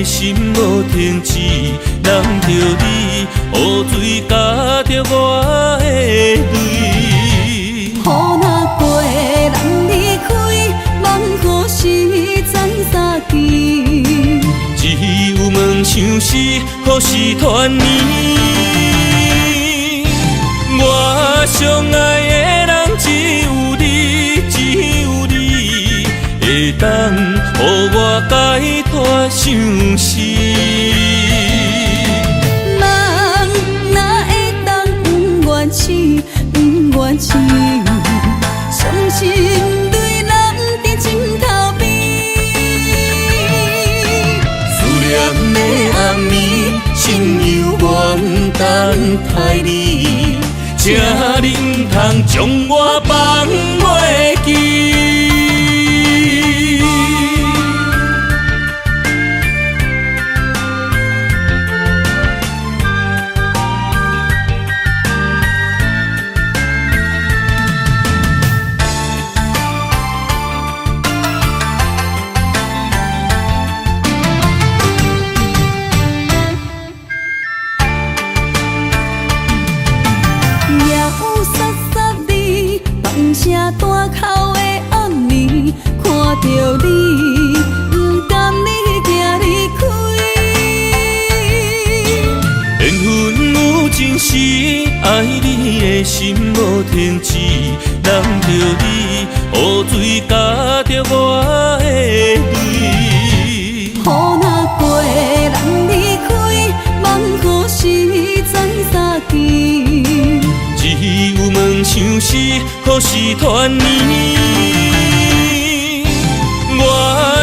的心无停止，难着你雨水加着我的泪。雨若过，人离开，望何时再相见？只有问相思，何时团圆？我相爱的人只有你，只有你会当予我解脱相思。人哪会当不愿痴，不愿痴？伤心对人在枕头边，思念的暗暝，心犹原等待你，请恁通将我放袂记。声大口的暗暝，看着你，不甘你行离开。缘分有情时，爱你的心无停止，难着你雨水加着我的泪。雨若过，人离开，望何时再相见？只有问相思，何时团圆？我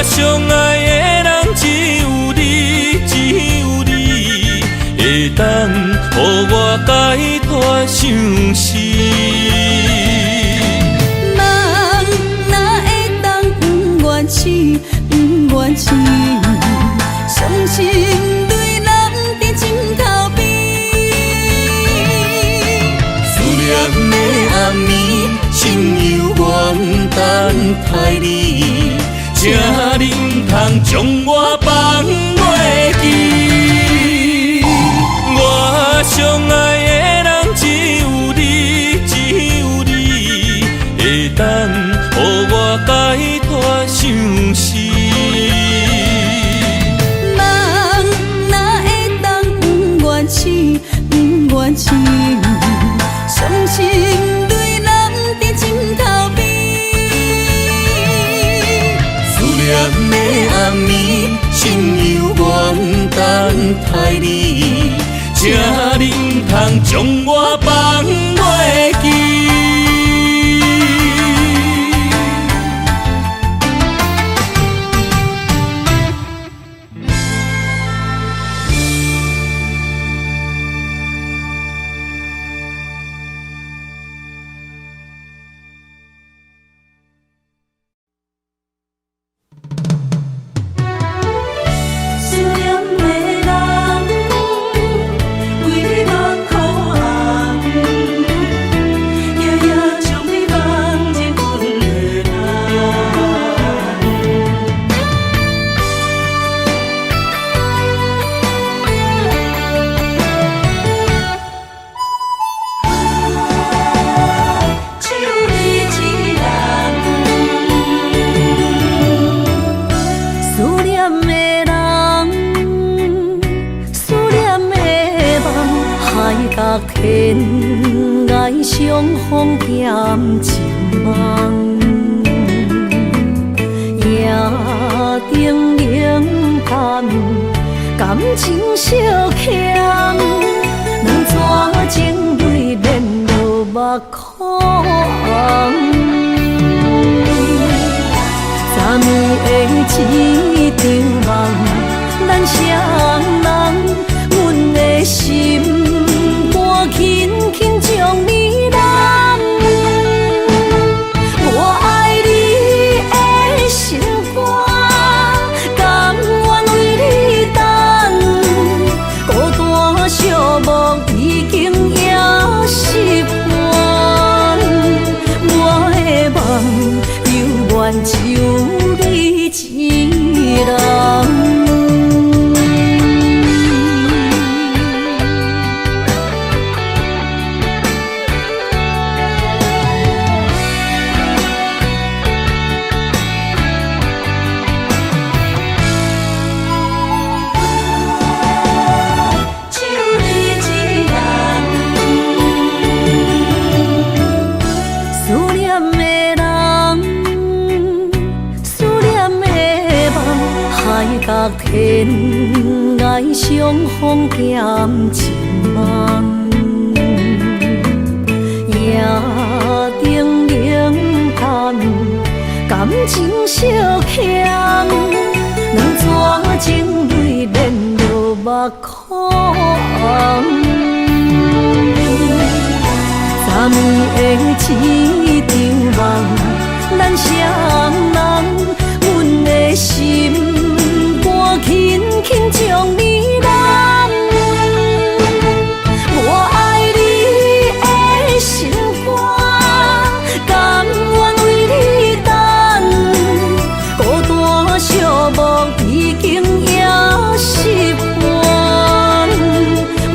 相爱的人只有你，只有你会当予我解脱相思。人哪会当不愿痴，不愿痴？伤心对人在枕头边。念的暗暝，心犹原等待你，请恁通将我放袂记。我相爱的人只有你，只有你会当予我解脱相思。人哪会当不愿痴，不愿痴？伤心对人在枕头边，思念的暗暝，心犹原等待你，请恁通将我放袂记。天涯相逢欠情梦，夜灯冷淡，感情小欠，两撮情泪连落目眶。昨暝的一场梦，咱双人，阮的心。轻轻将你揽，我爱你的心肝，甘愿为你等。孤单寂寞已经也是伴。甲天涯相逢减情梦，夜灯冷淡，感情小强，两撮情泪连落目眶。昨暝的一场梦，咱双人，阮的心肝轻轻将你揽。我爱你的心肝，甘愿为你等，孤单寂寞已经也习惯。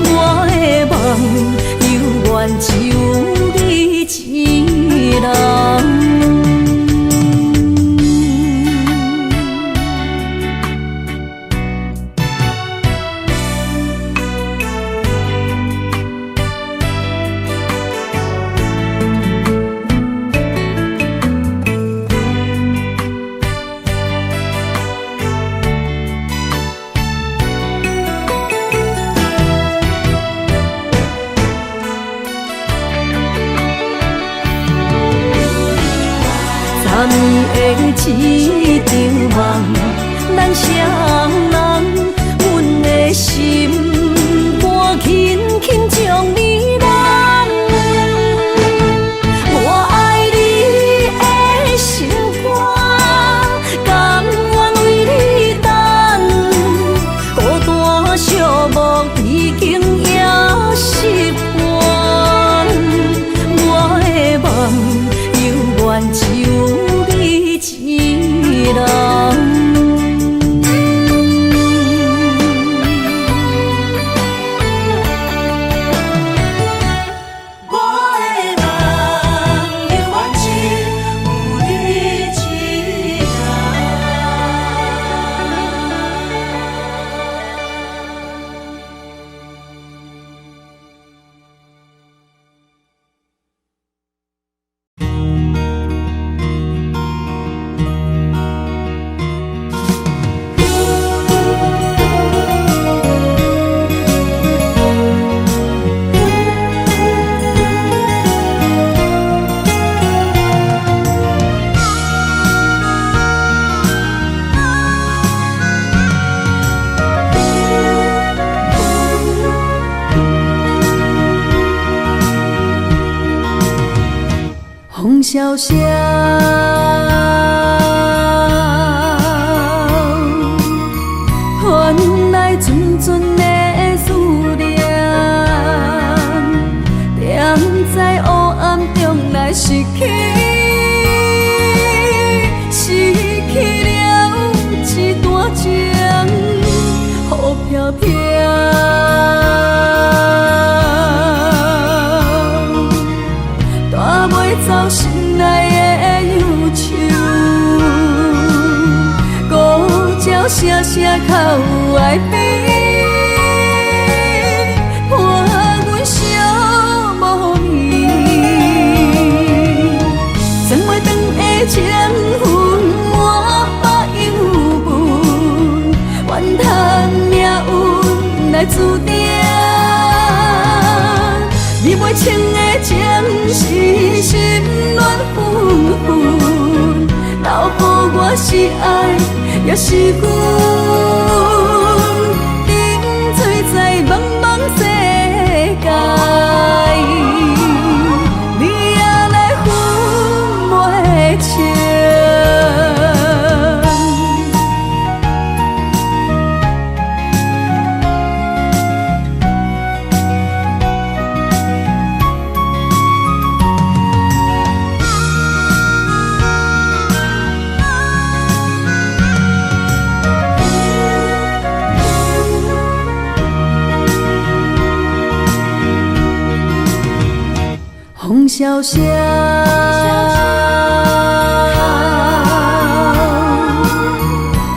我的梦犹原只有你一人。昨暝的一场梦，咱双人，阮的心肝轻轻将你揽。我爱你的心肝，甘愿为你等，孤单寂寞已经也习惯。我的梦犹原只有一人。风萧萧，传来阵阵的思念，踮在黑暗中来失去，失去了一段情，雨飘飘。走心内的忧愁，孤鸟声声哭爱悲，伴阮相无眠。曾袂长的情分，满目忧闷，怨叹命运来注定。你袂清的情是心乱纷纷，留予我是爱也是恨，沉醉在茫茫世界，你也来分袂清。风萧萧，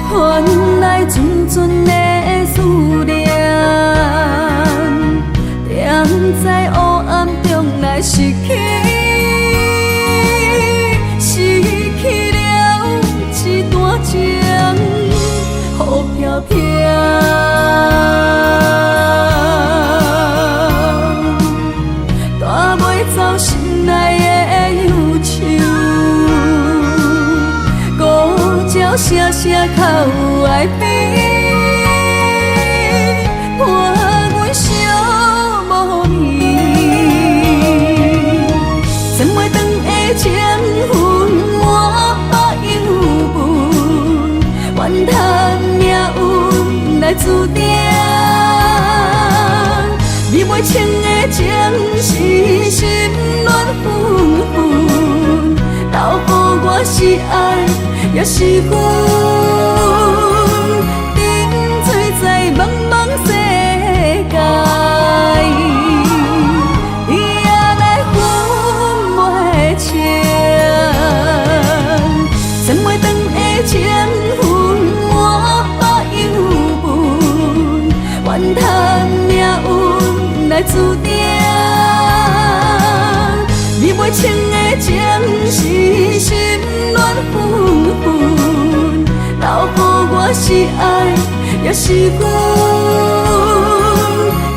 传来阵阵的思念，踮在黑暗中来失去，失去了一段情，雨飘声较有爱比？伴阮相无眠，千袂长的情分，我把忧闷，怨叹命运来注定。你袂清的情是心乱纷纷，留予我是爱，也是恨。沉醉在茫茫世界，你也来分袂清。千袂长的情分，我把忧闷，怨叹命运来注定。你袂清的情是心乱纷纷，留予我是爱，也是恨。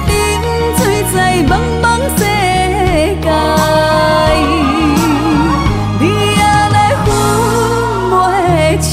沉醉在茫茫世界，你也来分袂清。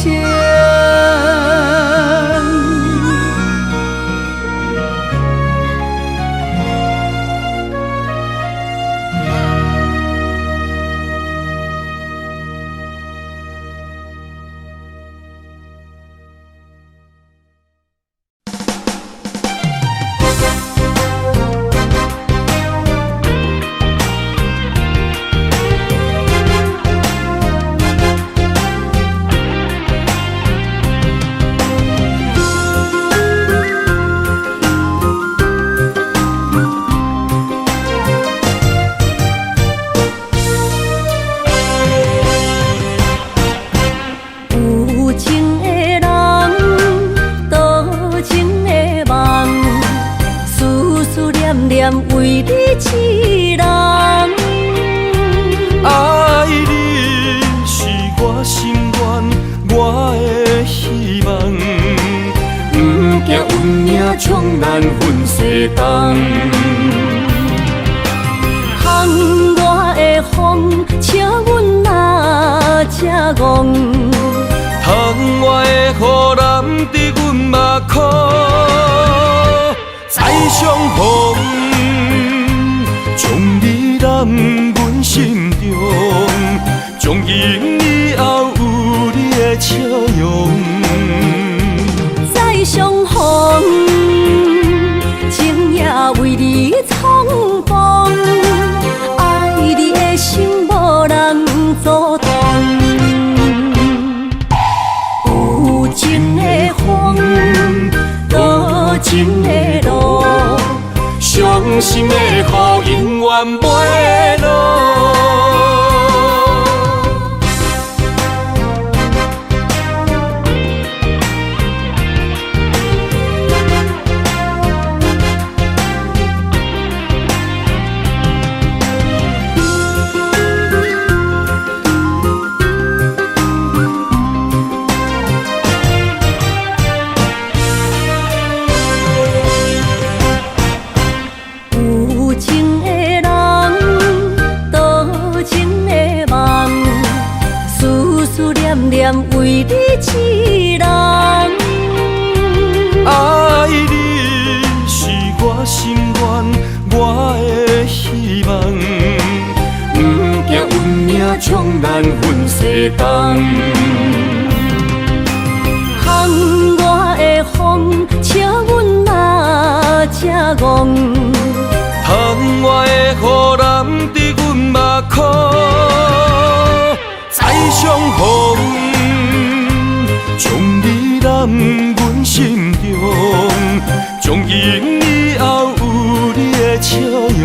为你痴人，爱你是我心愿，我的希望，不惊运命冲咱分西东。窗外的风，请阮哪才戆？窗外的雨淋伫阮目眶，再相逢。将你揽阮心中，从今以后有你的笑容。再相逢，情也为你创风，爱你的心无人阻挡。有情的风，多情的路。伤心的雨永远袂落。为你痴人，爱你是我心愿，我的希望，不惊运命冲咱分西东。窗外的风，请阮哪才戆？窗外的雨淋伫阮目眶，再相逢。将你揽阮心中，从今以后有你的笑容。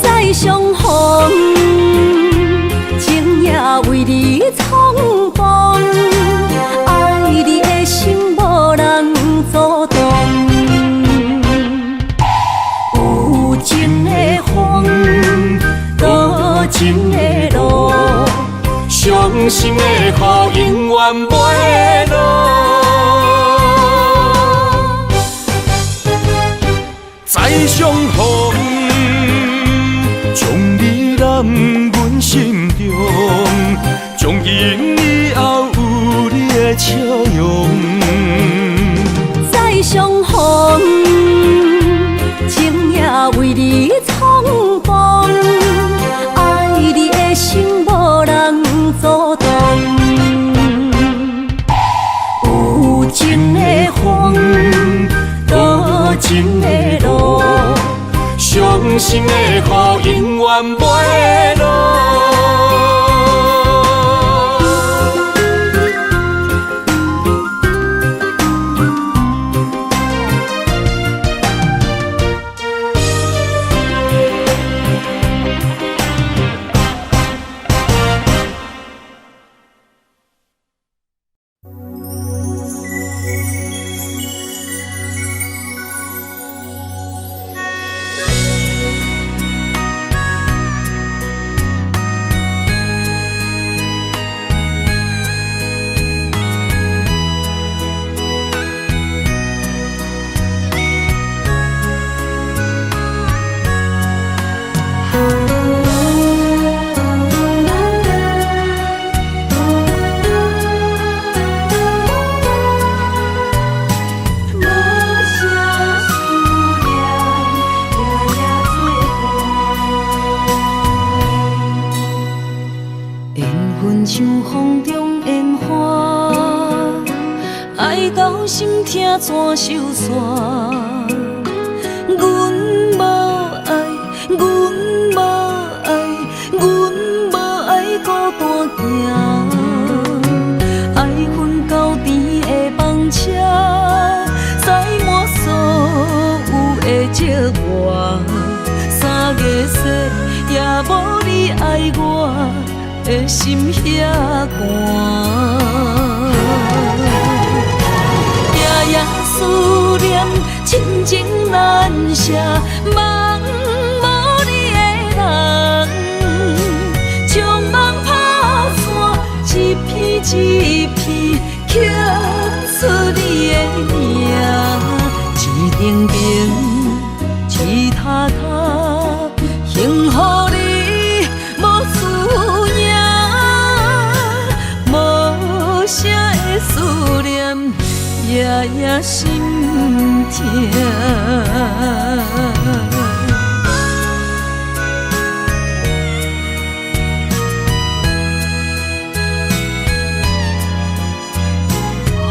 再相逢，情也为你创风，爱你的心无人阻挡。有情的风，多情的路。伤心的雨永远袂落，再相逢，将你揽阮心中，从今以后有你心的雨永远袂落。怎收煞？阮无爱，阮无爱，阮无爱孤单行。爱恨交织的风车，载满所有的寂寞。3月雪，也无你爱我的心遐寒。夜思念，亲情难舍，梦无你的人，将梦打散，一片一片刻出你的名，一顶顶，一塔塔，幸福你无思念，无声的思念。夜夜心痛，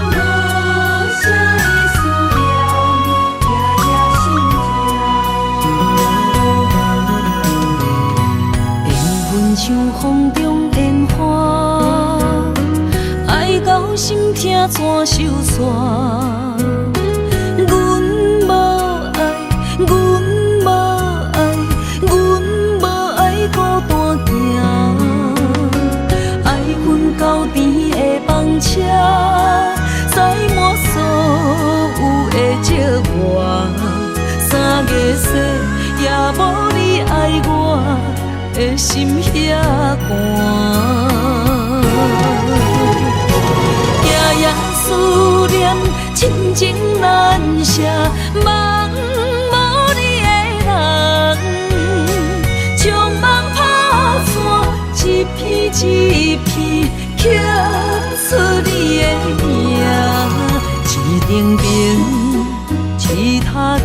无声的思念，夜夜心痛。缘分像风中烟花。爱到心痛怎收煞？阮无爱，阮无爱，阮无爱孤单行。爱恨交织的风车，载满所有的寂寞。3月雪，也无你爱我的心遐寒。夜思念，亲情难舍，梦无你的人，将梦打散，一片一片刻出你的名，一顶顶，一塔塔，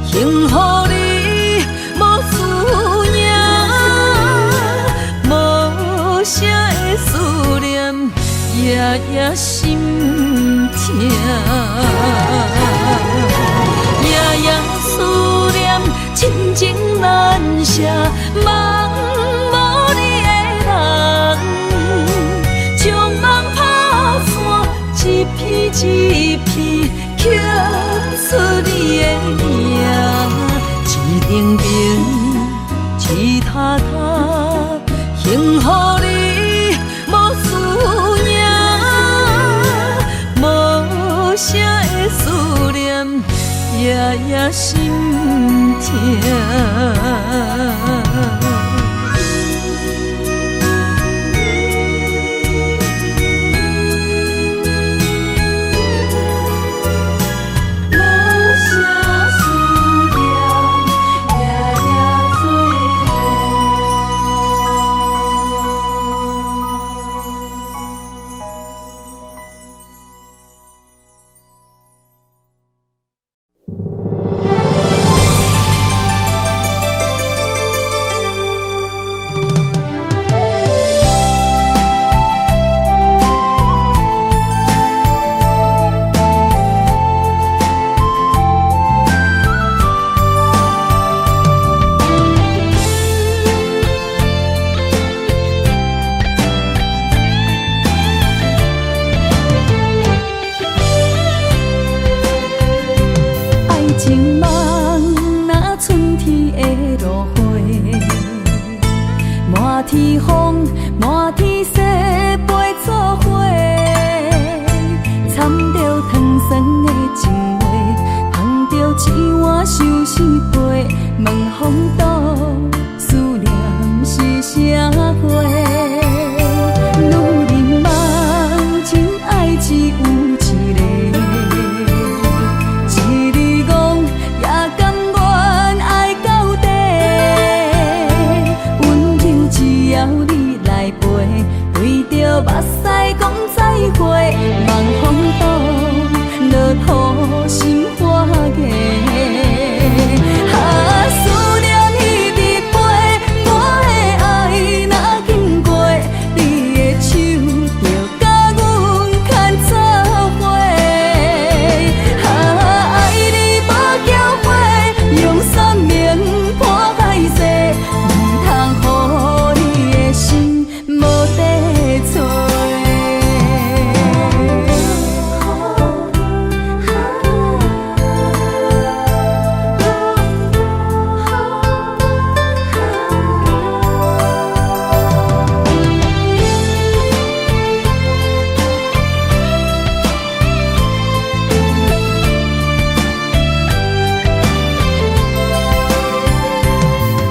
幸福你无思念，无声的思念。夜夜心痛，夜夜思念，亲情难舍，梦无你的人，将梦打散，一片一片刻出你的名，一顶顶，一塔塔，幸福你无思念。无声的思念，夜夜心痛。情梦若春天的落花，满天风，满天雪，陪作伙，掺着糖酸的情话，捧着一碗相思杯，问风度，思念是啥货？女人梦情爱只有一个，一日戆也甘愿爱到底，温柔只要你来陪，对着目屎讲再会，望风度，落土心花芽。思念彼直飞，我的爱若经过，你的手就甲阮牵做伙。爱你无缴费，用生命破海誓，唔通予你的心无地找。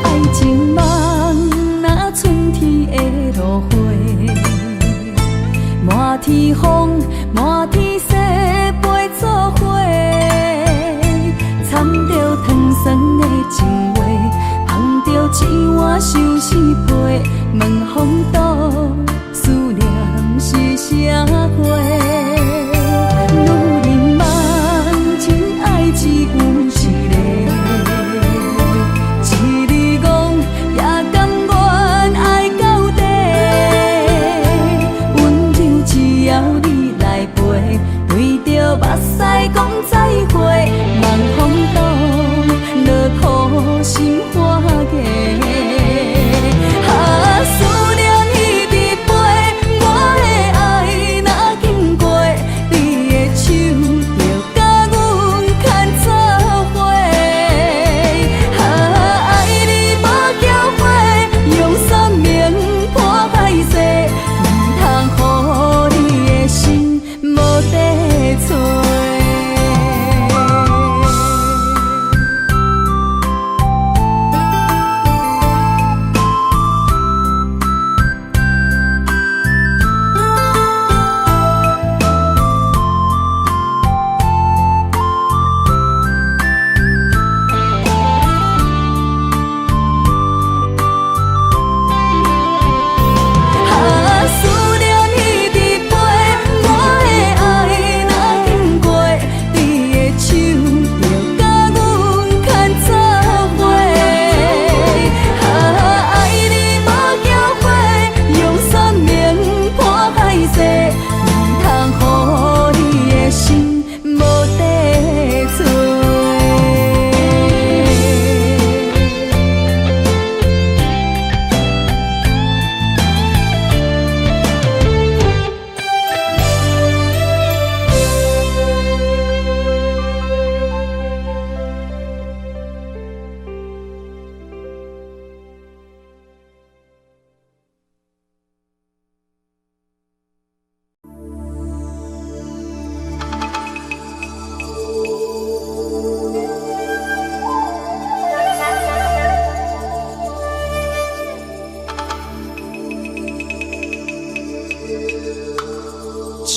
爱情梦若春天的落花，满天风，满天雪，陪作伙，掺着糖酸的情话，捧着一碗相思杯，问风度，思念是啥货？女人梦情爱只有一个，一日戆也甘愿爱到底，温柔只要你来陪，对着目屎讲再会，望风度，落土心花芽。思念彼直飞，我的爱若经过，你的手就甲阮牵做伙。爱你无缴费，用生命破海誓，唔通予你的心无地找。思念彼直飞，我的爱若经过，你的手就甲阮牵做伙。爱你无缴费，用生命破海誓，唔通予你的心无地找。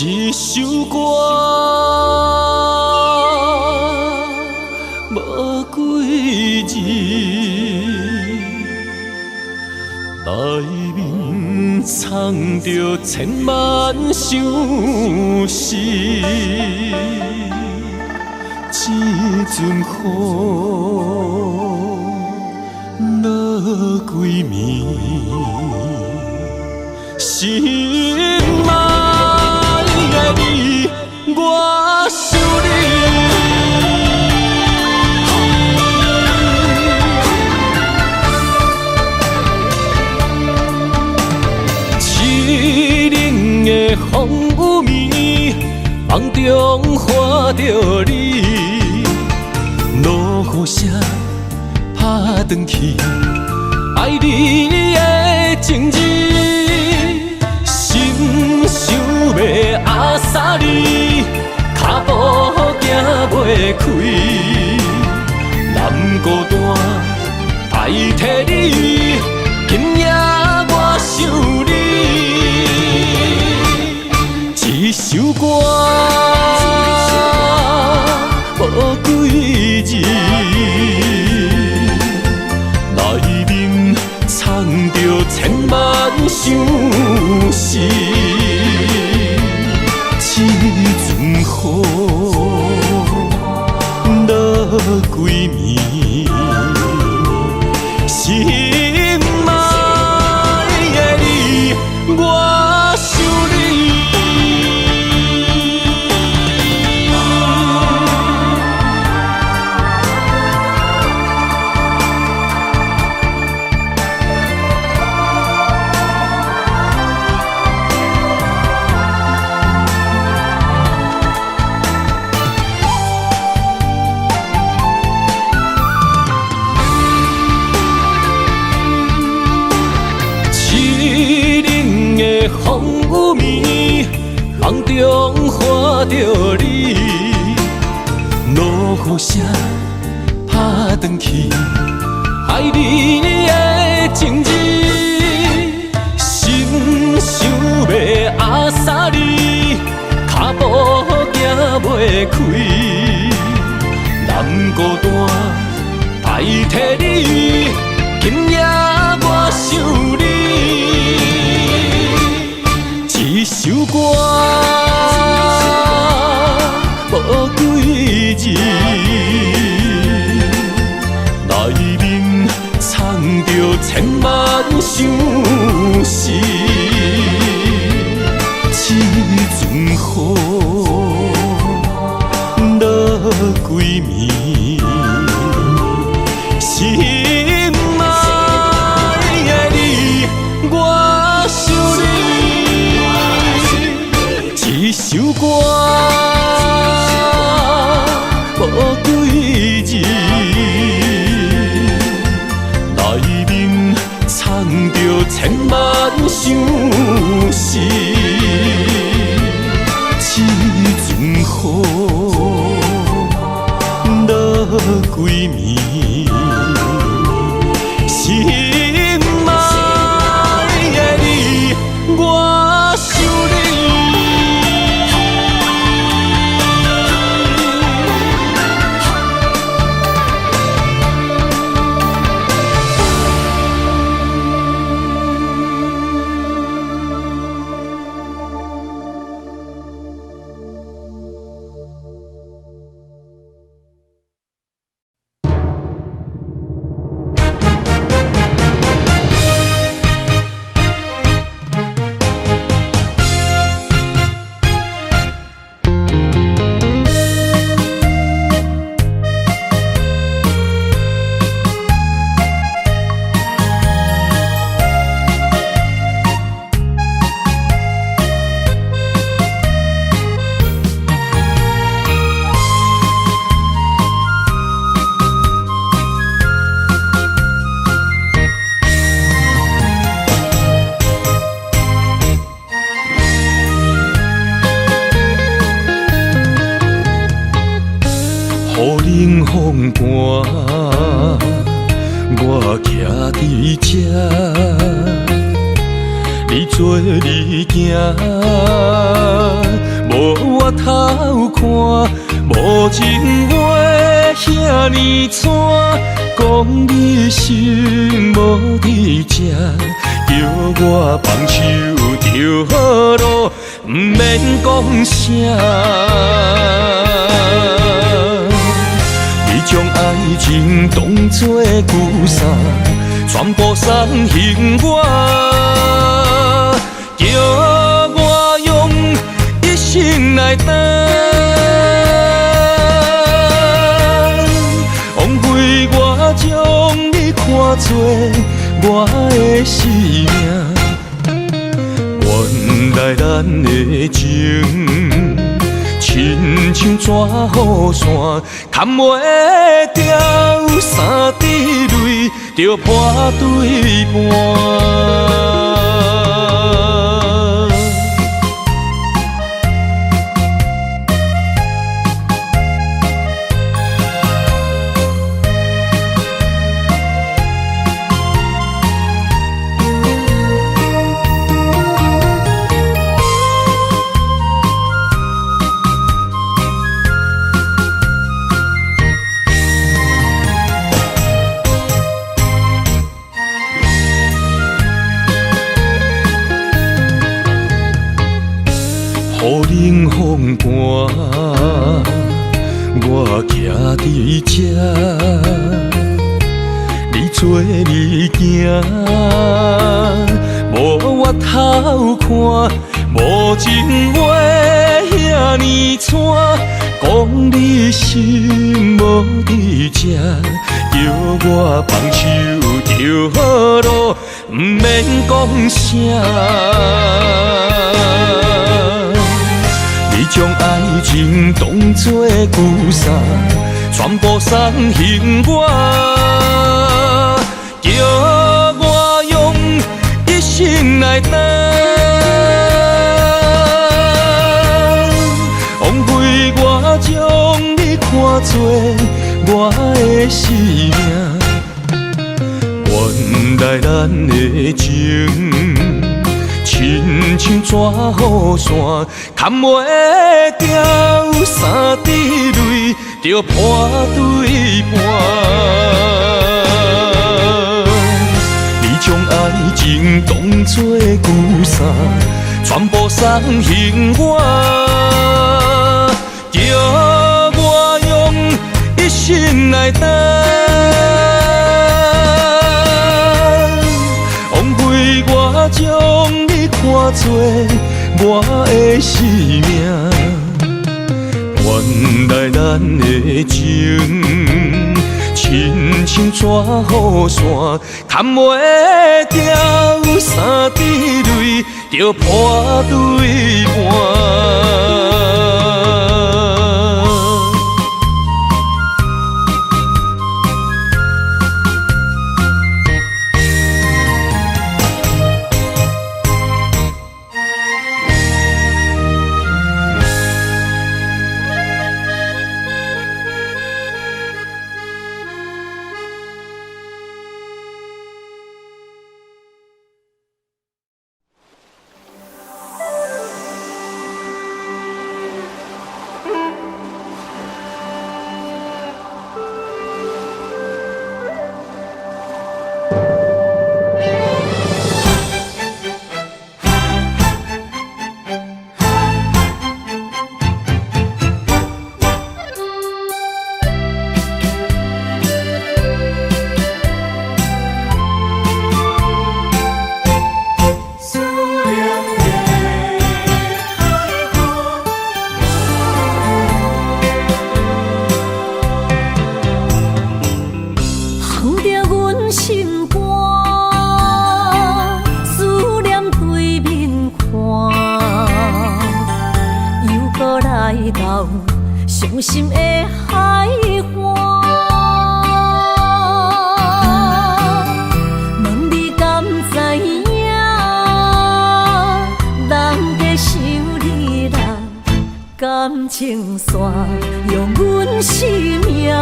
一首歌无几字，内面藏着千万相思。一阵雨落几暝，心爱的你，我想你。凄冷的风雨暝，梦中看着你，雨声打转去，爱你的情字，心想要压煞你，脚步行袂开，难孤单代替你，今夜我想你。一首歌，无几字，内面藏着千万相思。这阵雨落几暝，心爱的你，我想你。风雨暝，梦中看着你，落雨声打转去，爱你的情字，心想要压煞你，脚步行袂开，难孤单代替你，今夜我想你。一首歌，无几字，内面藏着千万相思。这阵雨落几暝，心爱的你，我想你。一首歌，无几字，内面藏着千万相思。这阵雨落几暝，心爱的你，我想你。冷风寒，我徛伫这，你做你行，无我头看，无情话遐尼惨，讲你心无伫这，叫我放手就好咯，毋免讲啥。将爱情当作旧衫，全部送还我，叫我用一生来等，枉费我将你看作我的生命。原来咱的情，亲像纸雨伞，扛袂掉三滴泪，就破对半。雨冷风寒，我徛伫这，你做你行，无我头看，无情话遐尼惨，讲你心无伫这，叫我放手就好咯，毋免讲啥。你将爱情当作旧衫，全部送还我，叫我用一生来等，枉费我将你看作我的生命，原来咱的情。亲像纸雨伞，扛袂掉三滴泪，就破对半。你将爱情当作旧衫，全部送还我，叫我用一生来等。枉费我将你看作我的生命，原来咱的情，亲像纸雨伞，扛袂掉三滴泪，就破对半。伤心的海岸，问你敢知影？人在想你人感情线，用阮生命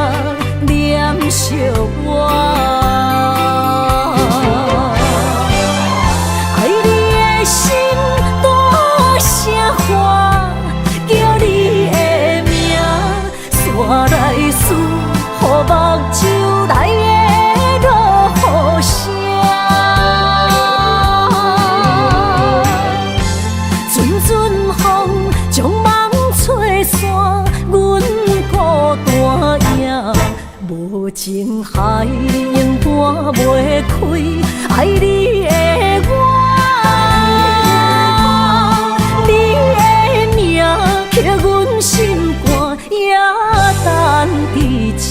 念惜我。爱你的心大声喊，叫你的名，山来思，予目睭内的落雨声。阵阵风将梦吹散，阮孤单影，无情海永拨袂开，爱你的我。刻阮心肝，也等伫这。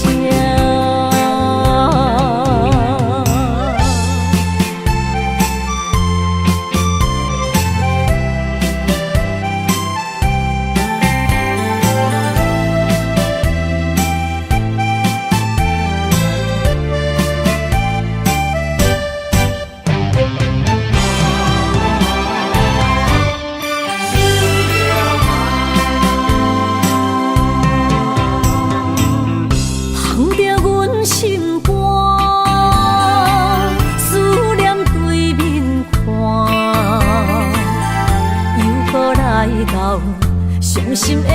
伤心的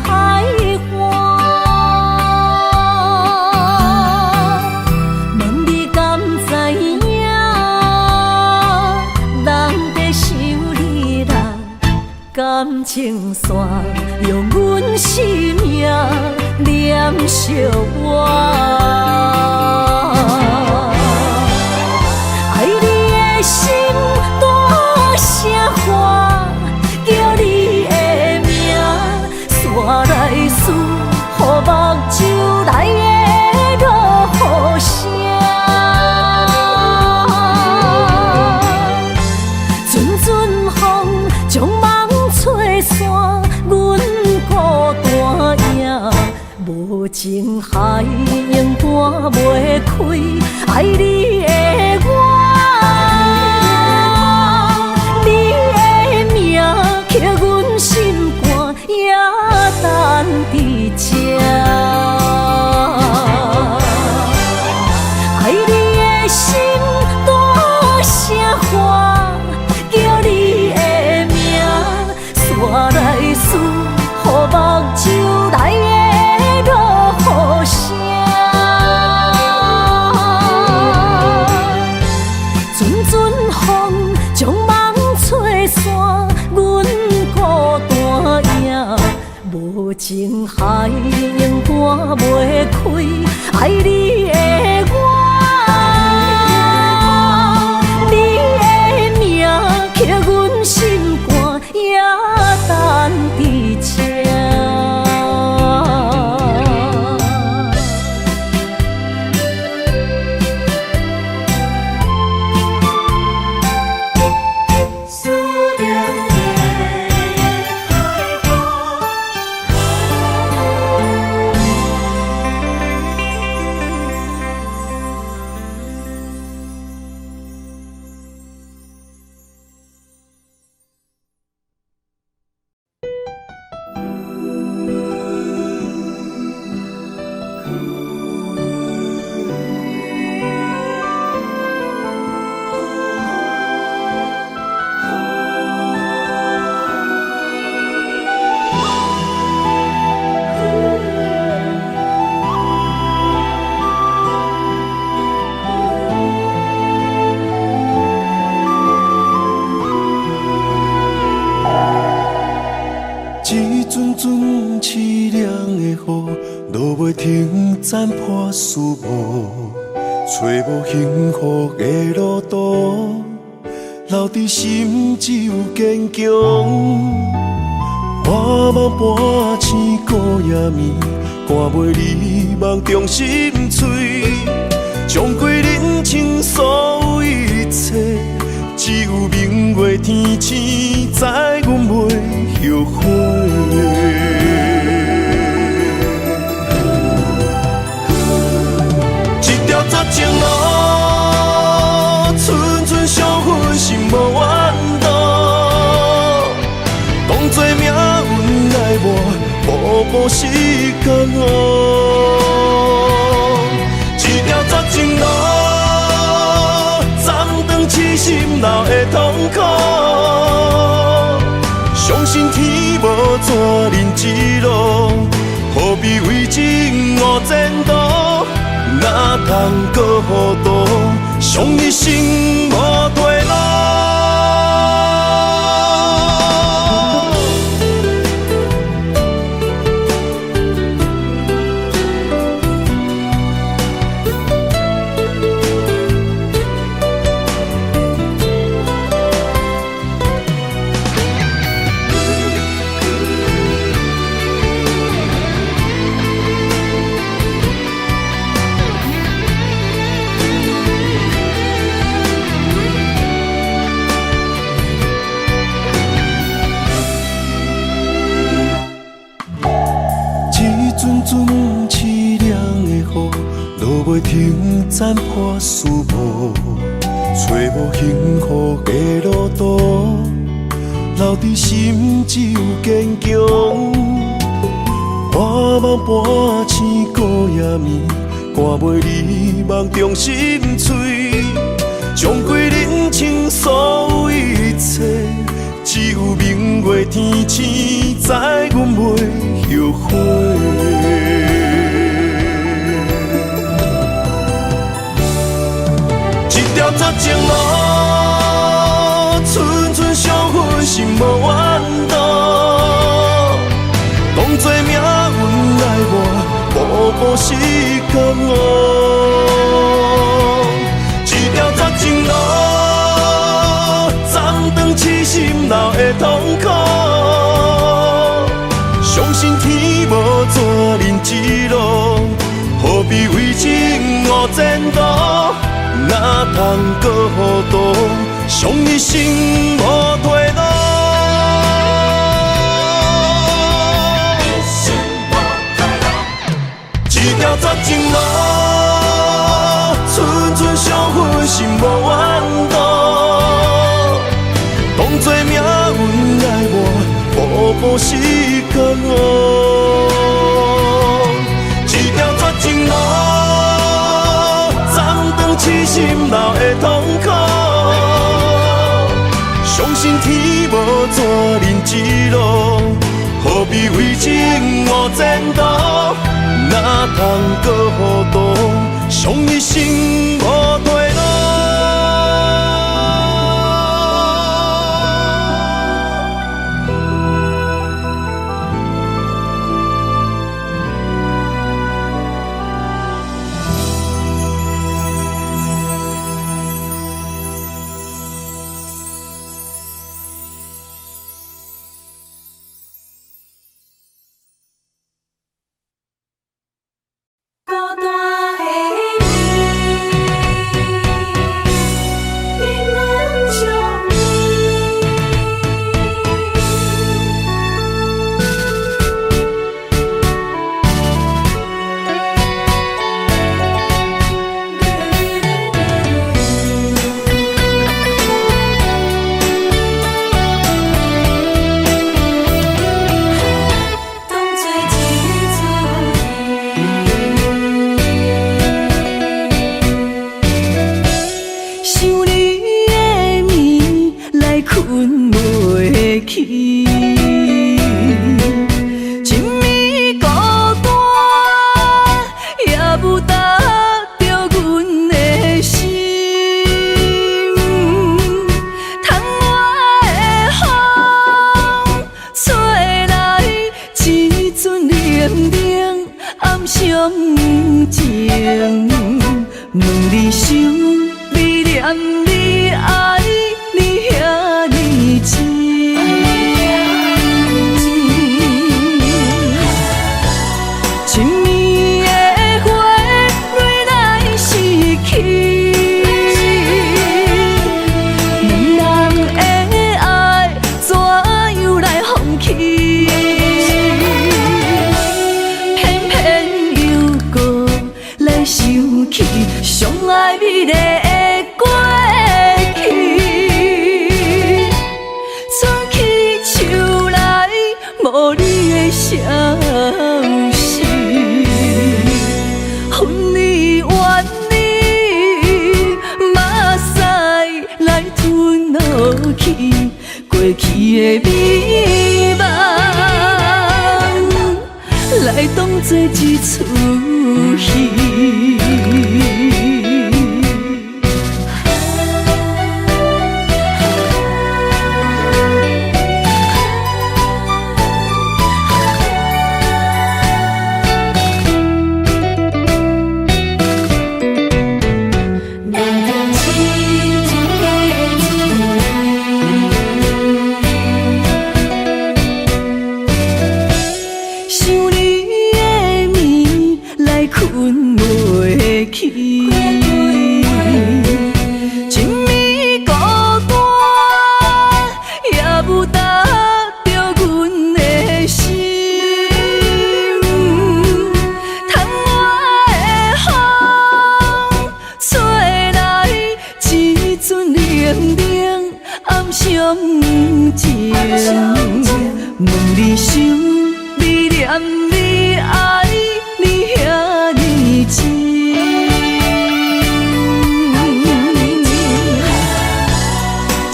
海岸。问你敢知影？人在想你人感情线，用阮生命念惜我。爱你的心大声喊，叫你的名，山来思，予目睭来的落雨声。阵阵风将梦吹散，阮孤单影，无情海永断袂开，爱你的我。刻阮心肝，也等伫这。爱你的心大声喊，叫你的名，山来思，予目睭来的落雨声。阵阵风将梦吹散。无情海永断袂开，爱你的我，你的名刻阮心肝，也等伫这。斩破思无，找无幸福的路途，留伫心只有坚强。我梦半醒孤夜眠，赶袂离梦中心碎，将过人生所有一切，只有明月天星知阮袂后悔。这情路，寸寸相分，心无怨妒。当作命运爱我，步步是甘苦。一条绝情路，斩断痴心闹的痛苦。相信天无绝人之路，何必为情误前途？哪通搁糊涂，伤一生无退路。袂停斩破思无，找无幸福的路途，留伫心只有坚强。我梦半醒孤夜眠，赶袂离梦中心碎，将过人生所有一切，只有明月天星知阮袂后悔。一条绝情路，寸寸相分，心无怨妒。当作命运来我，步步是甘我。一条绝情路，暂长痴心闹的痛苦。相信天无绝人之路，何必为情误前途？哪通搁度，伤一生无退路。一条绝情路，寸寸相分，心无怨妒。当作命运来我，步步是甘我。一条绝情路，暂长痴心闹的痛苦。相信天无绝人之路，何必为情误前途？哪通搁度，伤一生无退路。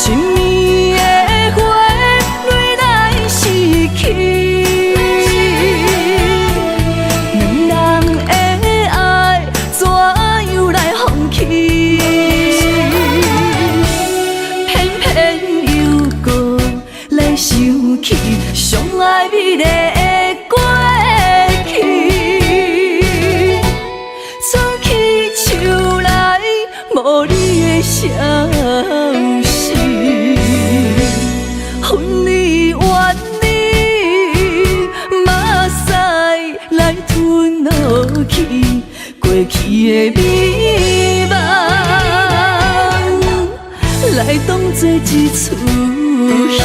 亲密的花。消息，分离怨你，马赛来吞落去过去的美梦，来当作一出戏。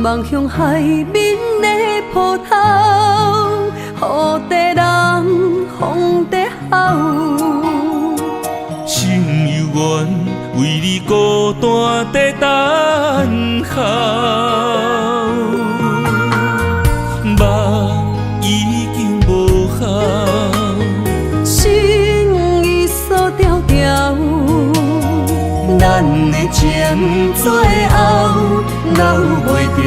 望向海面的波涛，雨地人，风地吼。心犹原为你孤单在等候，梦已经无效，心已锁条条，咱的情最后留袂掉。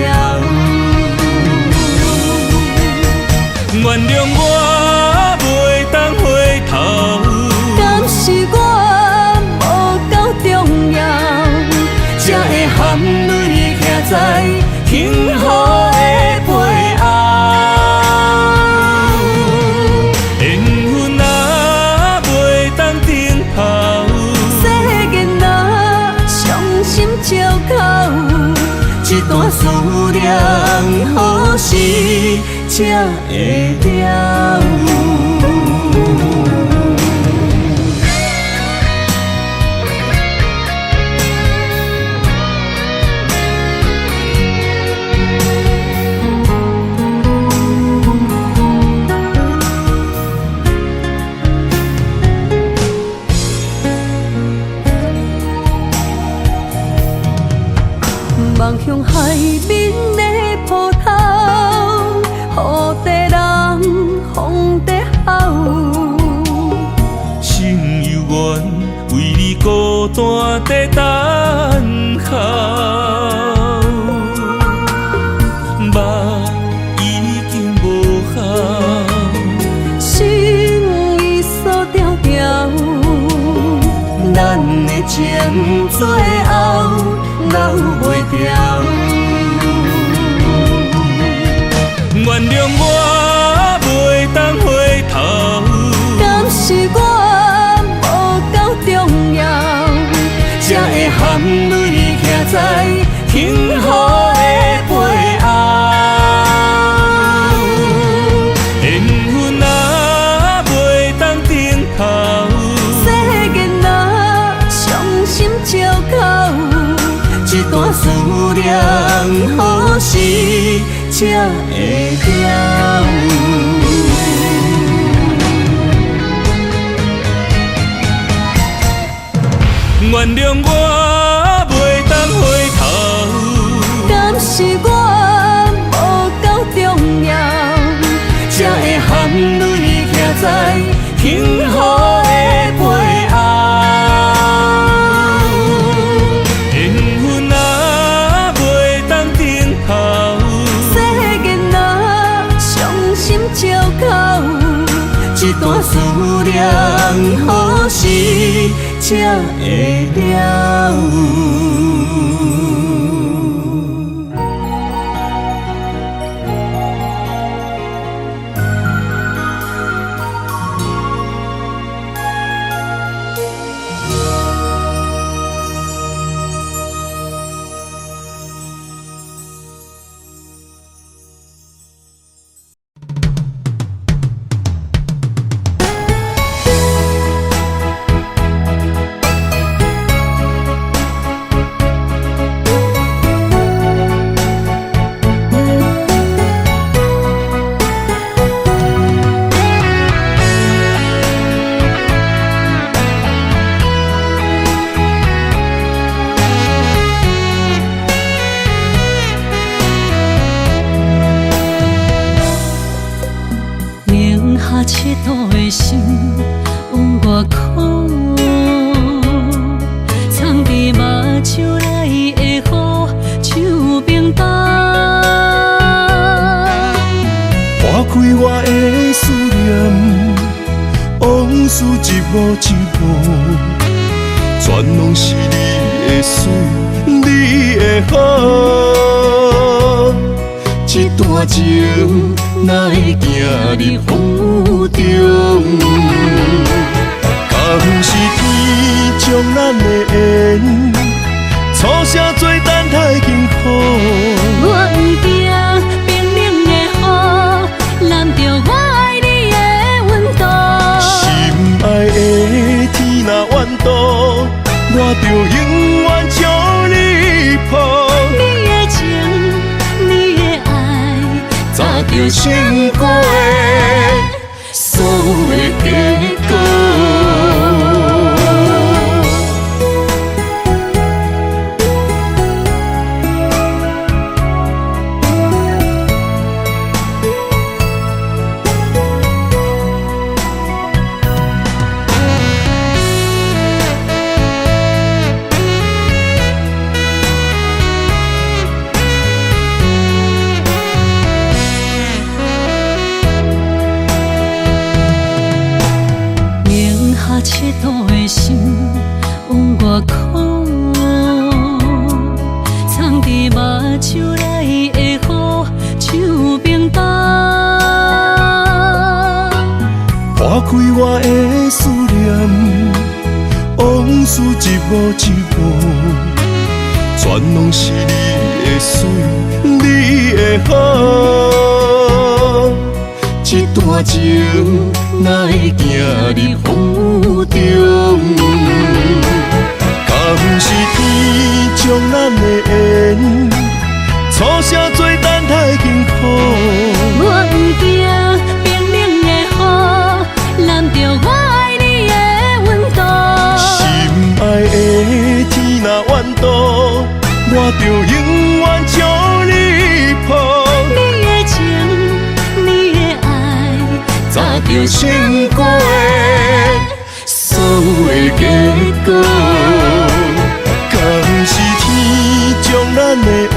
原谅我袂当回头，敢是我无够重要，才会含泪徛在幸福的背后。缘分若袂当等候，世间若伤心借口，一段思念何时才会了？望向海面的波涛，雨地人，风地吼。心犹原为你孤单在等候，梦已经无效，心已锁条条，咱的情最后留袂掉。原谅我袂当回头，敢是我无够重要，才会含泪徛在幸福的背后。缘分若袂当等候，世间若伤心借口，一段思念何时才会了？原谅我袂当回头，敢是我无够重要，才会含泪徛在幸福的背后。缘分若袂当等候，世间若伤心借口，一段思念何时才会了？下佚佗的心往外哭，藏伫目睭内的雨，手冰冻。划开我的思念，往事一幕一幕，全拢是你的水，你的好。这段情哪会行入风雨中？敢不是天将咱的缘，初写做等待幸福。我不惊冰冷的雨，淋着我爱你的温度。心爱的天若怨妒，我就永远将你抱。你的情，你的爱，早就想过的所有的结果。佚佗的心往外哭，藏伫目睭内的雨，手冰冻。划开我的思念，往事一幕一幕，全拢是你的水，你的好。这段情哪会行入风雨中？敢不是天将咱的缘，初写做等待幸福。我不惊冰冷的雨，淋着我爱你的温度。心爱的天若怨妒，我就永远将你抱。你的情，你的爱，早就想过的所有的结果。敢不是天将咱的缘，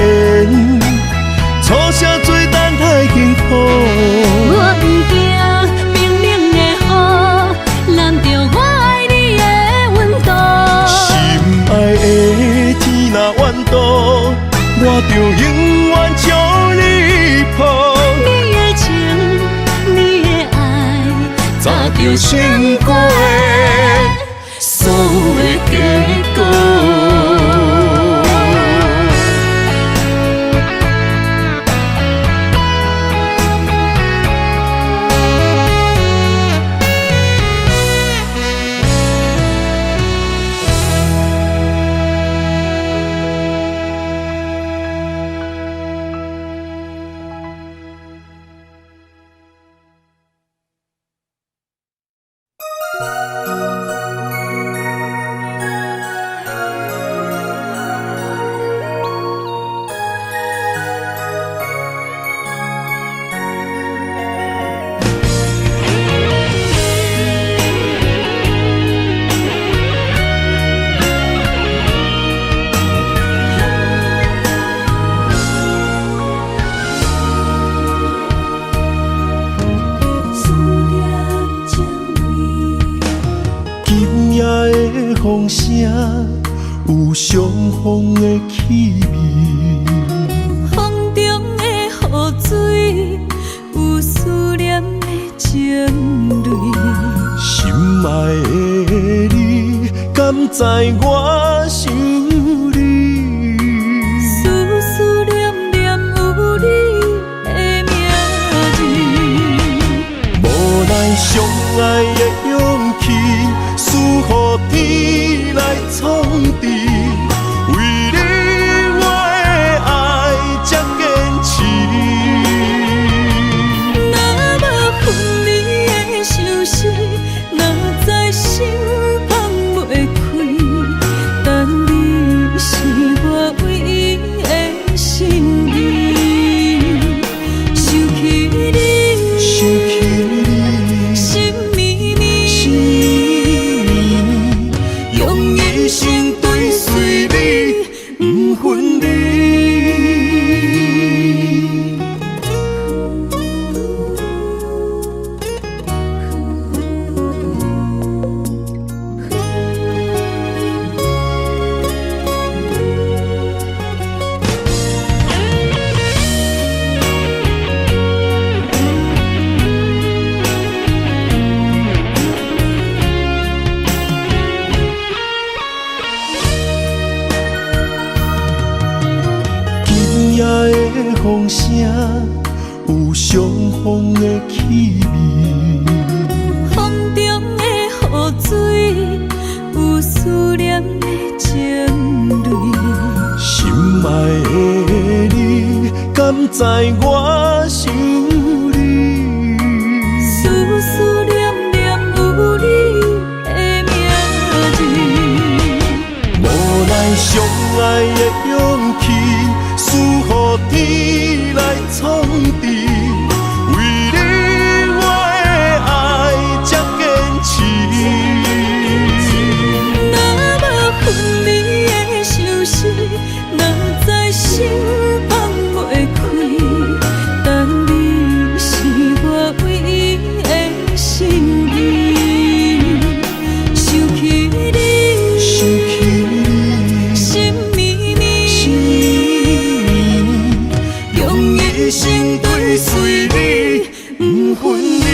初写做等待幸福。我不惊冰冷的雨，淋着我爱你的温度。心爱的天若怨妒，我就永远将你抱。你的情，你的爱，早就想过的所有的结果。风声有相逢的气味，风中的雨水有思念的情泪。心爱的你，敢知我想你？思思念念有你的名字，无奈相爱的勇气，输予天来创治。为你我的爱才坚持。若无分离的相思，哪知心放袂开。但你是我唯一的心意，想起你，风声，有相逢的气味。风中的雨水，有思念的情泪。心爱的你，敢知我想你？思思念念有你的名字。无奈相爱的勇气，输予天来创治。为你我的爱才坚持。若无分离的相思，若在心放袂开。但你是我唯一的心意，想起你，心绵绵，用一生追随你，不分离。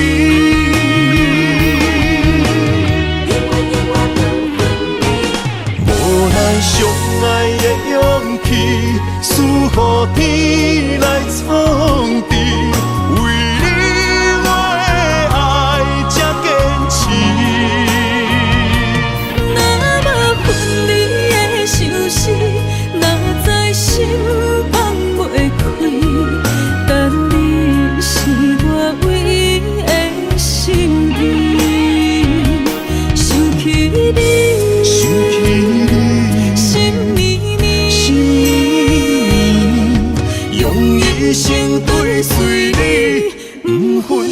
无奈相爱的勇气，输予天来创治。为你我的爱才坚持。若无分离的相思，若在心放袂开。但你是我唯一的心意，想起你，心绵绵，用一生追随你，不分离。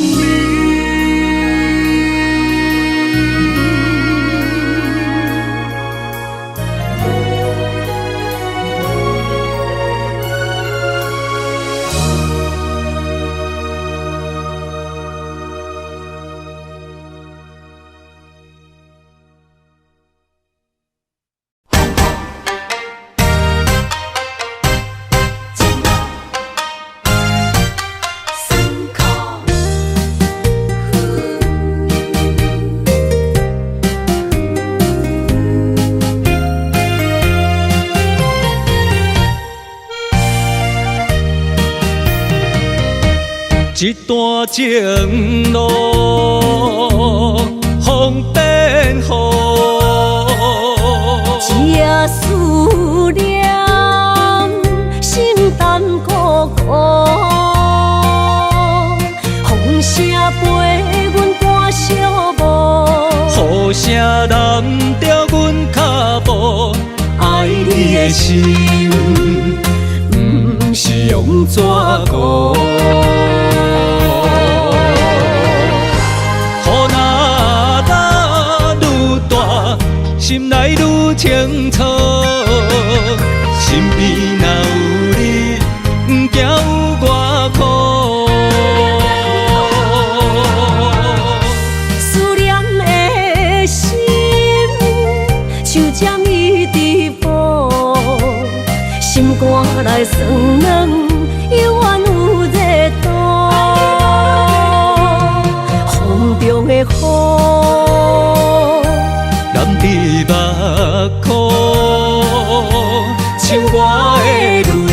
一段情路，风变雨。这思念，心淡孤孤。风声陪阮赶小步，雨声染着阮脚步，爱你的心，不是用纸糊。心内愈清楚，身边若有你，不惊有我苦。思念的心，像针伊直补，心肝内酸软，犹原有热度。风中的雨，目眶，像我的泪，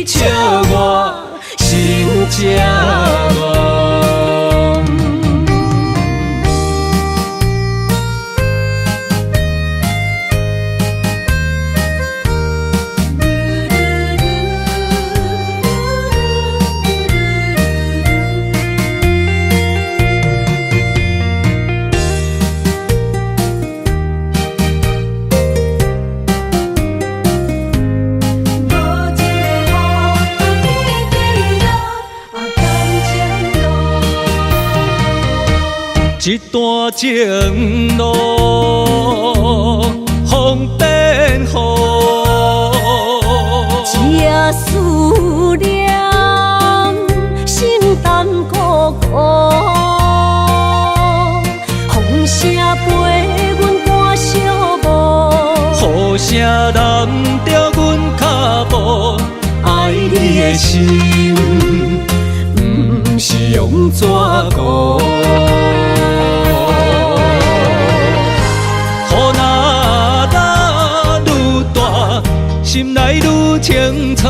笑我心这乱。一段情路，风变雨。这思念，心淡孤孤。风声陪阮赶小步，雨声染着阮脚步，爱你的心，不是用纸糊。心内愈清楚，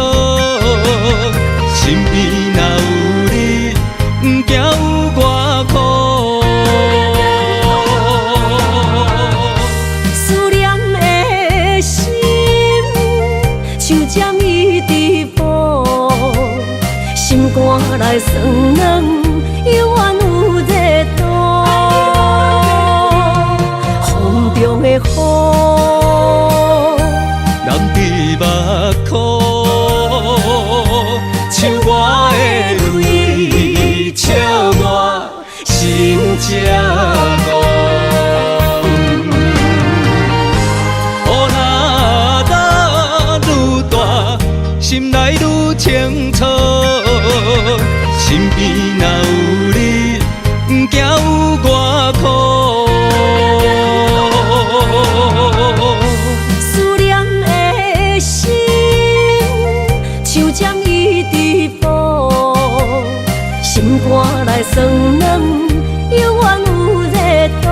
讲。雨若打愈大，心内愈清楚。身边若有你，不惊有我苦。思念的心，像将伊直补，心肝内酸软，犹原有热度。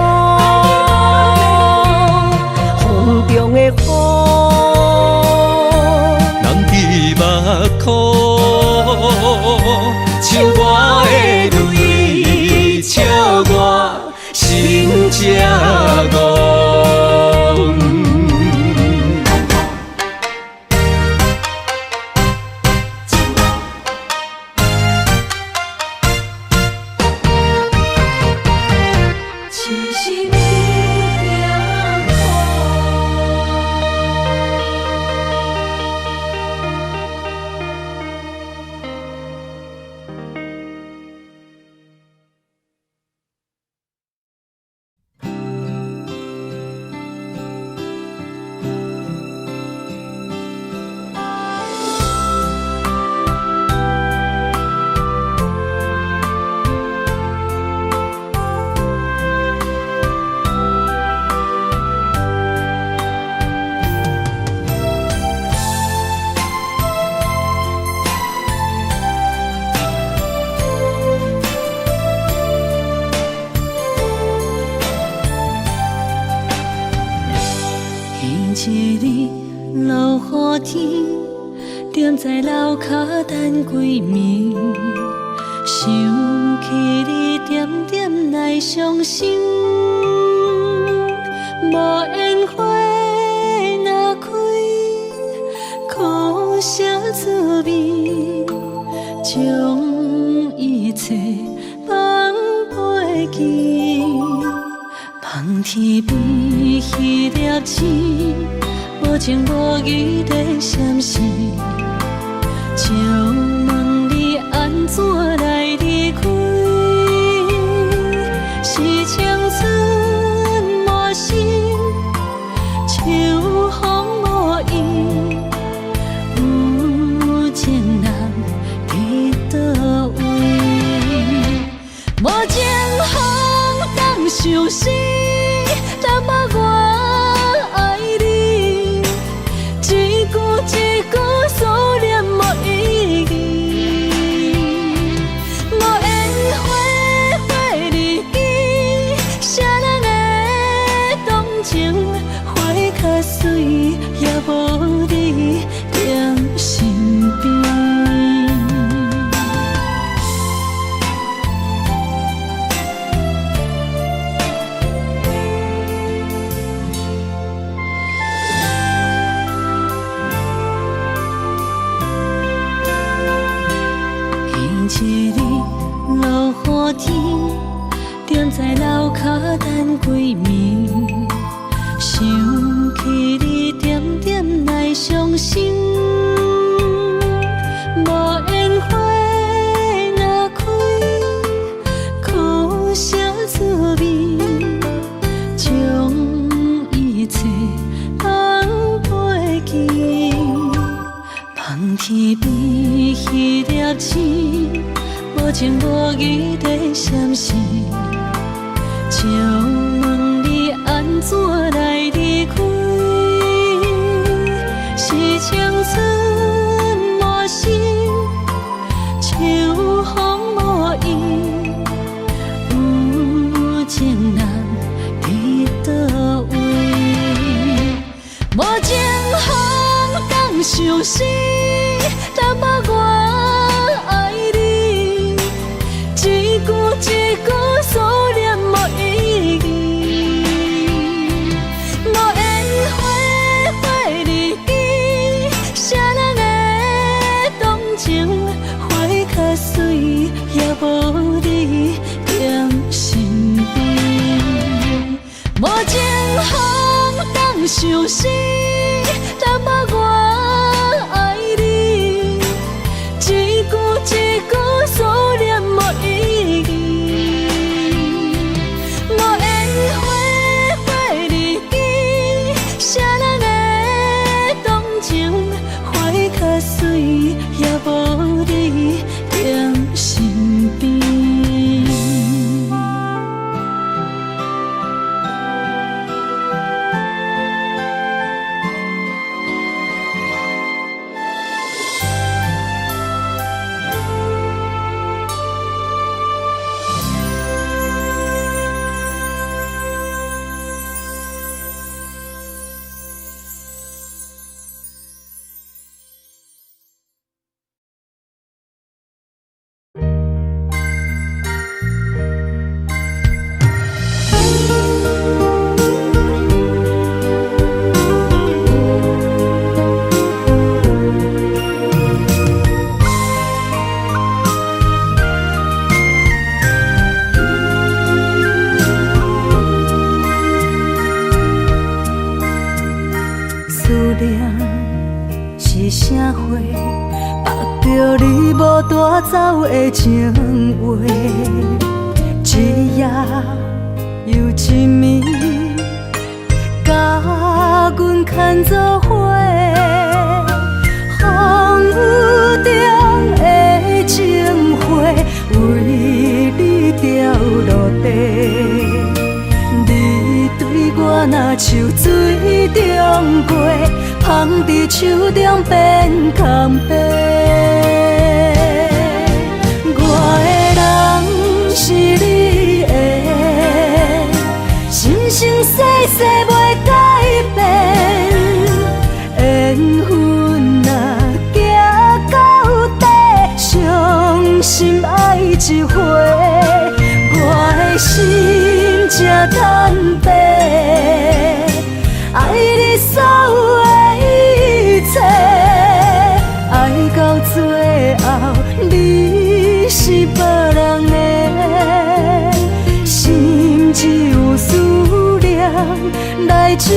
风中的雨，人伫目眶，像我的泪笑我心这戆。只是你惊苦。牵一日落雨天，踮在楼骹等归暝，想起你点点来伤心。无烟花若开，苦涩滋味，将一切放袂记。望天边迄粒星，无情无义在闪烁，就问你安怎来离开？是青春无心，秋风无意，有情人伫倒位？无情风当相思。若无我爱你，一句一句思念无意义。无烟花花日记，谁人的动情花较水，也无你踮身边。一日落雨天，踮在楼骹等归暝，想起你点点来伤心。无烟花若开，苦涩滋味，将一切放袂记。望天边迄粒星，无情无义在闪烁，就问你安怎来离开？是青春无心，秋风无意，有情人伫倒位？无情风当相思，若无我爱你，一句一句思念无意义。无烟花花日记，谁人的动情花较水，也无你踮身边。无情风当相思，若无我爱你，一句一句思念无意义。带走的情话，一夜又一暝，甲阮牵做伙。风雨中的情花，为你掉落地。你对我若像水中月，放伫手中变空白。我的人是你的，生生世世袂改变。缘分若行到底，伤心爱一回，我的心才坦白。爱你所有的一切，爱到最后，你是别人的，心只有思念来照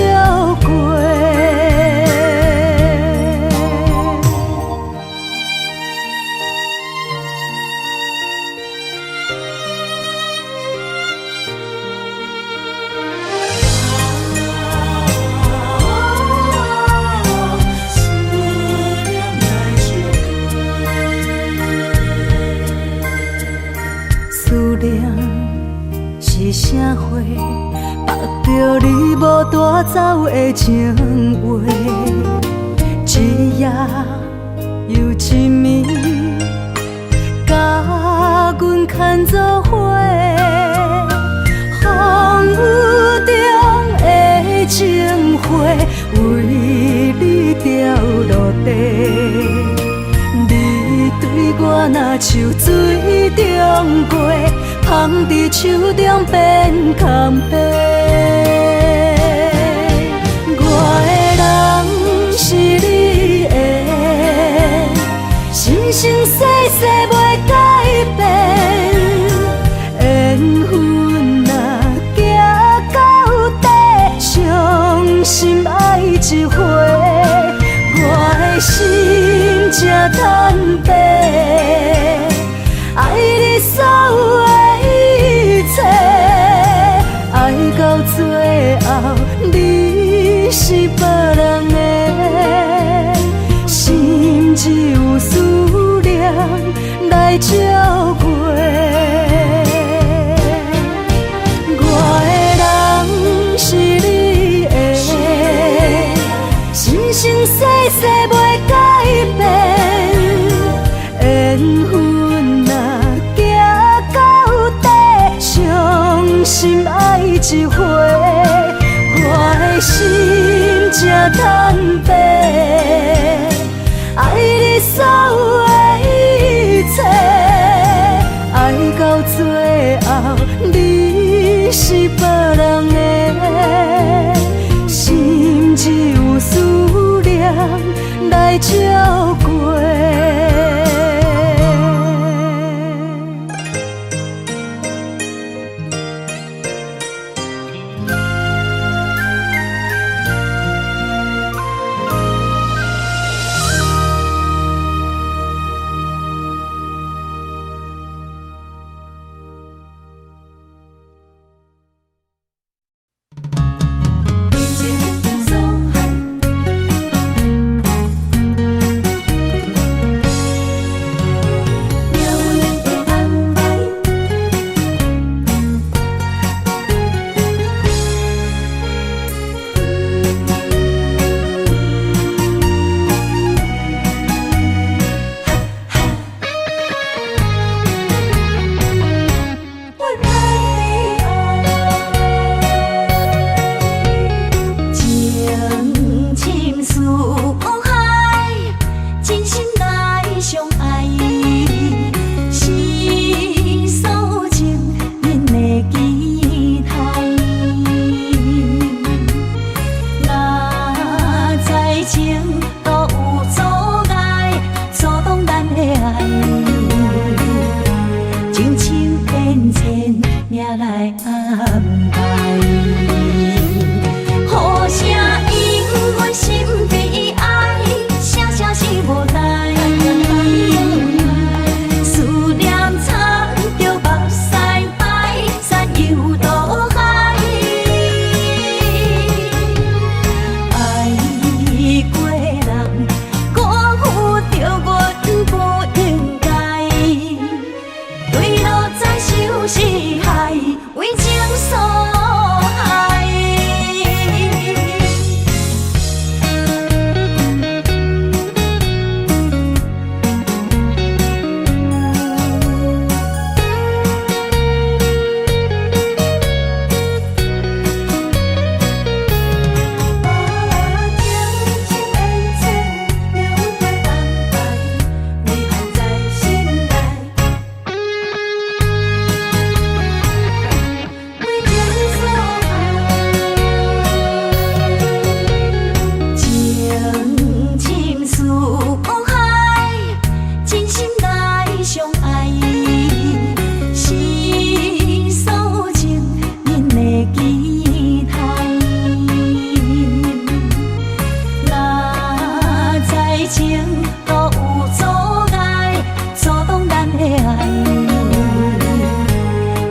过。是啥花，绑着你无带走的情话，一夜又一暝，甲阮牵做伙。风雨中的情花，为你掉落地。你对我若像水中月，放伫手中变空白。我的人是你的，生生世世袂改变。缘分若行到底，伤心爱一回，我的心才坦白。爱你所有的一切，爱到最后，你是别人的，心只有思念来照过。我的人是你的，生生世世袂改变。缘分若行到底，伤心爱一回，我的心才坦白。爱你所有的一切，爱到最后，你是别人的，心只有思念来照过。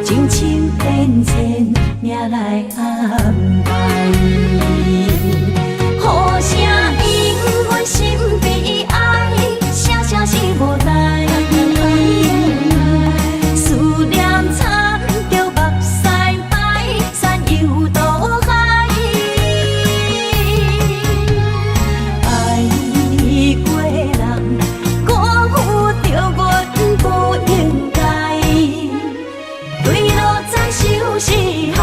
情深变浅，命来安排。互声因阮心悲哀，声声是无奈。思念惨着目屎白，山游渡海。爱过人，辜负着阮不应该。对路在受是害，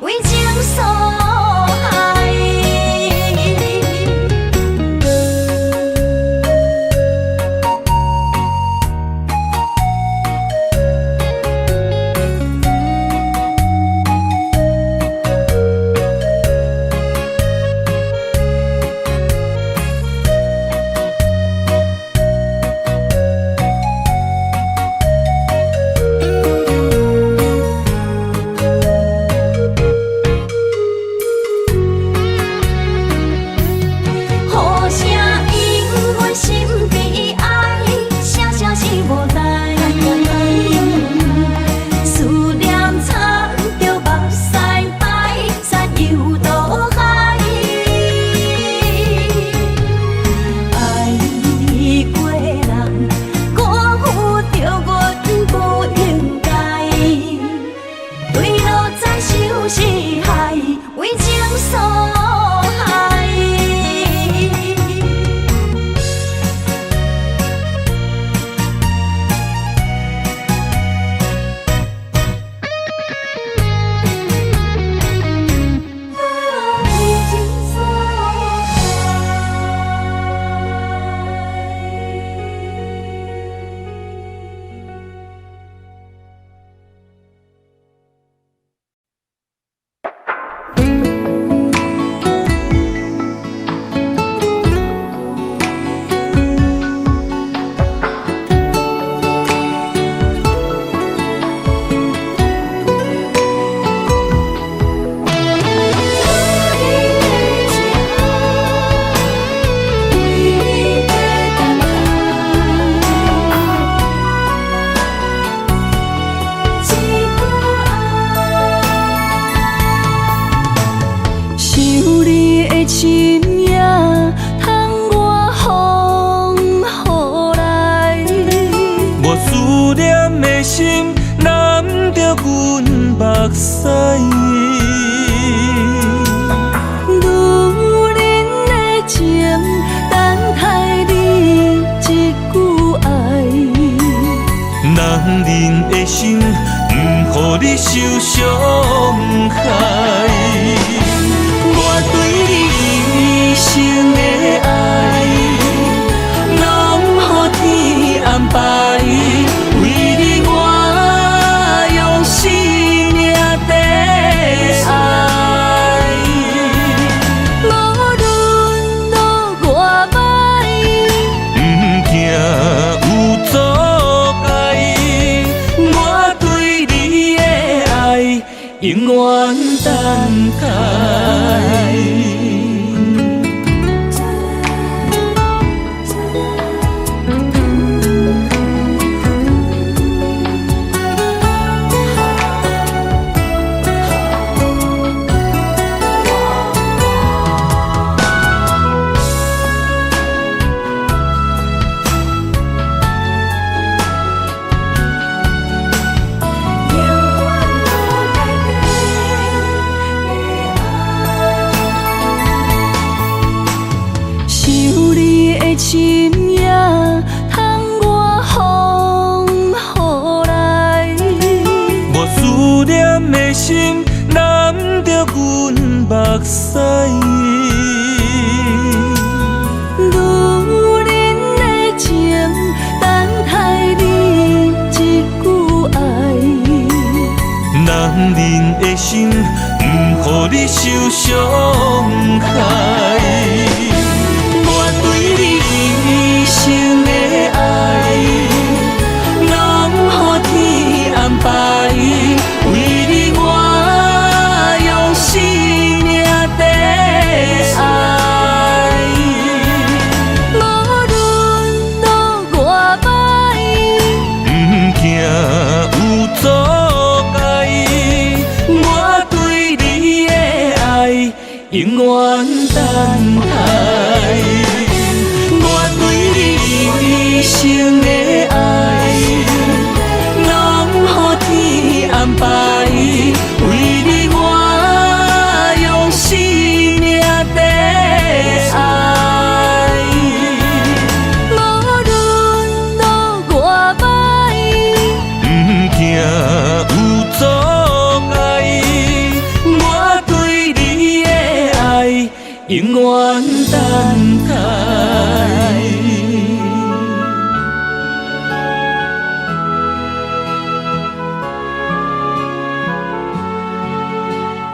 为情所害。互声因阮心悲哀，声声是无奈。思念惨着目屎白，山游渡海。爱过人，辜负着阮不应该。对路在受是害，为情所害。想你的深夜，通我风雨来。我思念的心难着阮目屎。女人的情，等待你一句爱。男人的心，不予你受伤害。我对你一生的爱，拢予天安排。为你我用生命在爱。无论路偌歹，不惊有阻碍。我对你的爱，永远等待。深夜，通我风雨来。我思念的心难着阮目屎。女人的情，等待你一句爱。男人的心，不予你受伤害。我对你一生的爱，拢予天安排。为你我用生命在爱。无论路偌歹，不惊有阻碍。永远等待。我对你一生的爱，拢予天安排。为你我用生命在爱。无论路偌歹，不惊有阻碍，我对你的爱永远等待。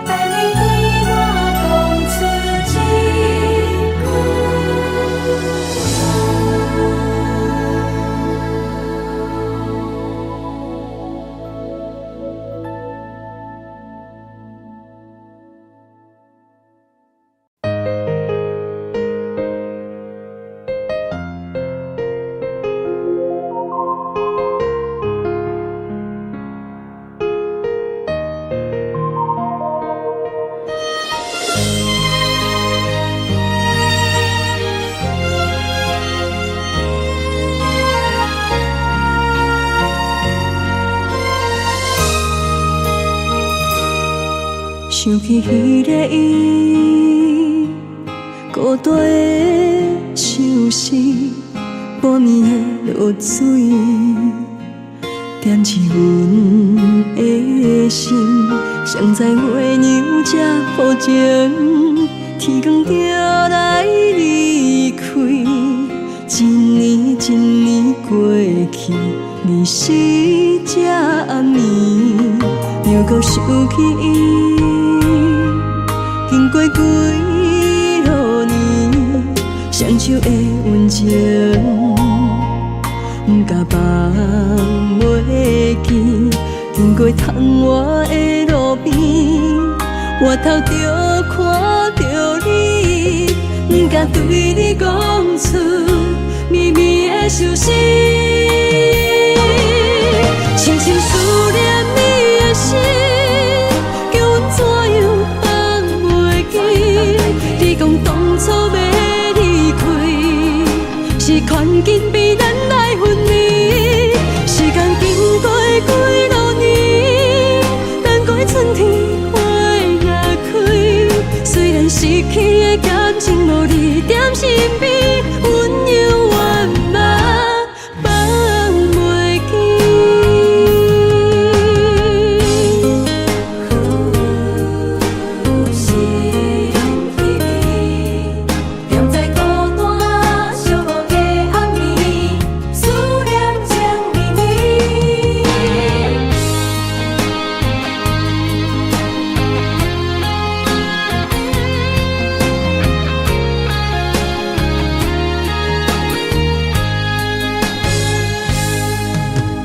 陪你对我讲出一想起迄个伊，孤单的相思，半暝的落水，点起阮的心。谁知月娘这抱情，天光就来离开。一年一年过去，日时这暗暝，又搁想起伊。经过几落年，双手的温情，不甲放袂记。经过窗外的路边，我头就看着你，不敢对你讲出绵绵的相思。深深思念你的心，叫阮怎样放袂记？你讲当初要离开，是权紧逼咱来分离。时间经过几落年，等过春天花也开。虽然失去的感情无你踮身边，阮永远嘛放袂记。是彼你，踮在孤单寂寞的暗暝，思念情绵绵。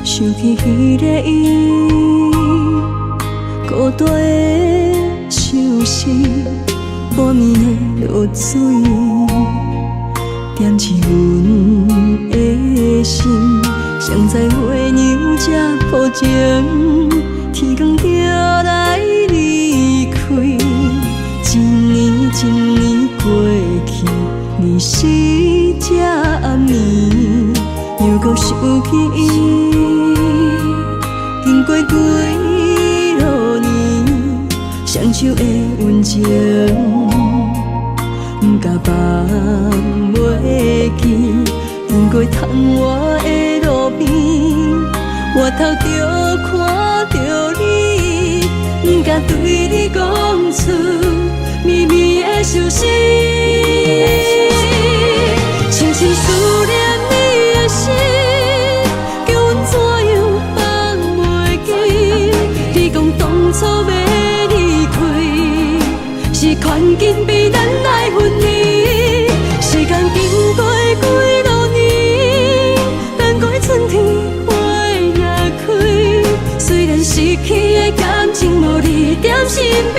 想起迄个伊，孤单的相思，半暝的落水，点起阮的心。谁知月娘这抱情，天光就来离开。一年一年过去，日时这暗暝，又搁想起伊。经过几落年，双手的温情，不甲放袂记。经过窗外的路边，我头就看着你，不敢对你讲出绵绵的相思。深深思念你的心，叫阮怎样放袂记？你讲当初要离开，是权紧逼咱来分离。时间经过几落年，等过春天花也开。虽然失去的感情无你踮身边，